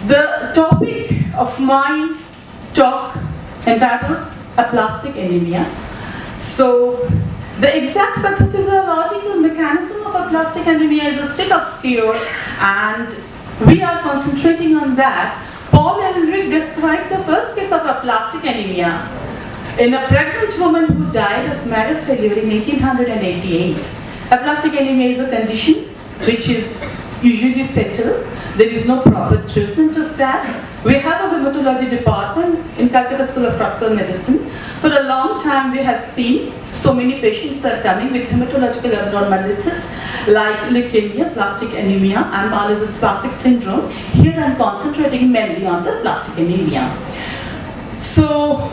The topic of my talk entitles aplastic anemia. So, the exact pathophysiological mechanism of aplastic anemia is still obscure, and we are concentrating on that. Paul Ehrlich described the first case of aplastic anemia in a pregnant woman who died of marrow failure in 1888. Aplastic anemia is a condition which is usually fatal. There is no proper treatment of that. We have a hematology department in Calcutta School of Tropical Medicine. For a long time we have seen so many patients are coming with hematological abnormalities like leukemia, aplastic anemia, and myelodysplastic syndrome. Here I am concentrating mainly on the aplastic anemia. So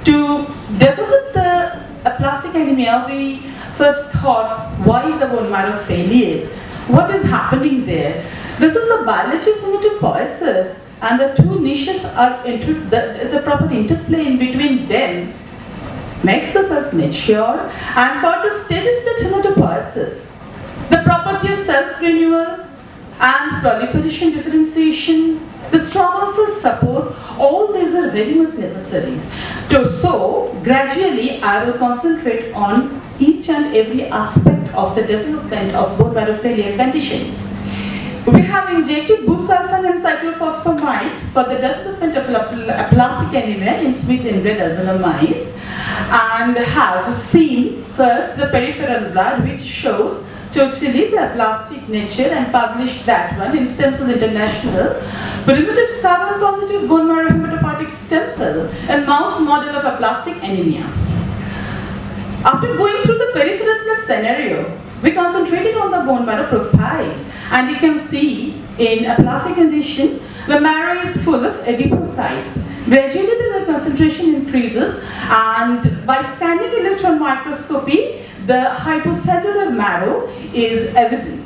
to develop the aplastic anemia, we first thought, why the bone marrow failure? What is happening there? This is the biology of hematopoiesis, and the two niches are the proper interplay in between them makes the cells mature. And for the steady state hematopoiesis, the property of self-renewal and proliferation differentiation, the stromal cell support, all these are very much necessary. So gradually I will concentrate on each and every aspect of the development of bone marrow failure condition. We have injected busulfan and cyclophosphamide for the development of aplastic anemia in Swiss inbred albino mice, and have seen first the peripheral blood, which shows totally the aplastic nature, and published that one in Stem Cell International, primitive carbon positive bone marrow hematopoietic stem cell and mouse model of aplastic anemia. After going through the peripheral blood scenario, we concentrated on the bone marrow profile, and you can see in aplastic condition, the marrow is full of adipocytes. Gradually the concentration increases, and by scanning electron microscopy, the hypocellular marrow is evident.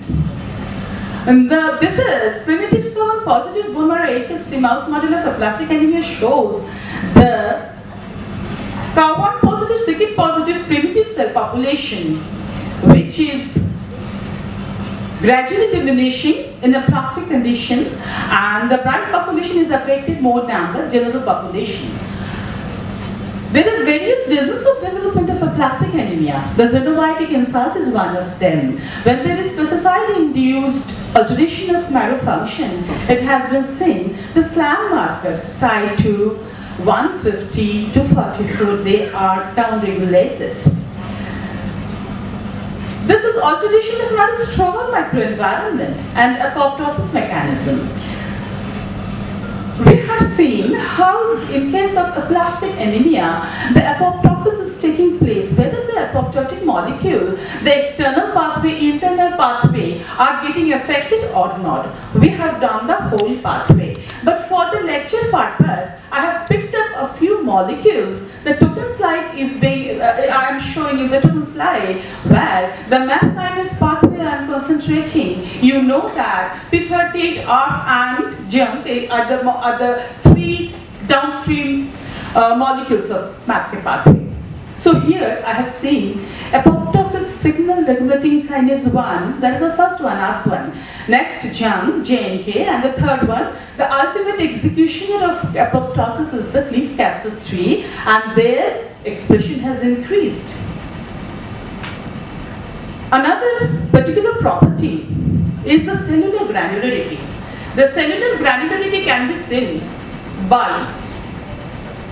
And this is primitive carbon positive bone marrow HSC mouse model of aplastic anemia shows the carbon positive, c-KIT positive primitive cell population, which is gradually diminishing in a plastic condition, and the bright population is affected more than the general population. There are various reasons of development of aplastic anemia. The xenobiotic insult is one of them. When there is pesticide-induced alteration of marrow function, it has been seen the SLAM markers tied to 150 to 44, they are down-regulated. This is alteration of marrow stromal microenvironment and apoptosis mechanism. We have seen how in case of aplastic anemia, the apoptosis is taking place, whether the apoptotic molecule, the external pathway, internal pathway are getting affected or not. We have done the whole pathway. But for the lecture purpose, I have picked up a few molecules. The token slide is being, I am showing you the token slide where the MAP kinase pathway I am concentrating. You know that P38, ARF and JUNK are the three downstream molecules of MAP pathway. So here I have seen apoptosis signal regulating kinase 1, that is the first one, ask one. Next JUNK, JNK, and the third one, the ultimate executioner of apoptosis is the CLIF-Cas3, and their expression has increased. Another particular property is the cellular granularity. The cellular granularity can be seen by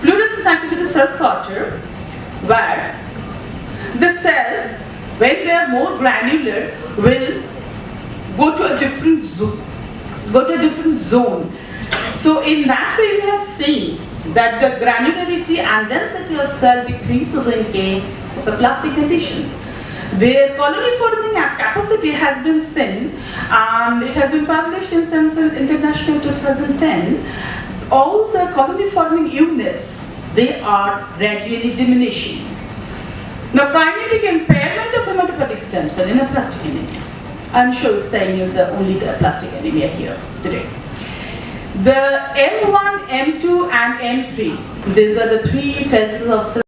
fluorescence activated cell sorter, where the cells, when they are more granular, will go to a different zone. So in that way we have seen that the granularity and density of cell decreases in case of a plastic condition. Their colony forming capacity has been seen, and it has been published in Stem Cell International 2010. All the colony forming units, they are gradually diminishing. Now, kinetic impairment of hematopoietic stem cell in aplastic anemia. I am sure saying you only the aplastic anemia here today. The M1, M2 and M3, these are the three phases of cell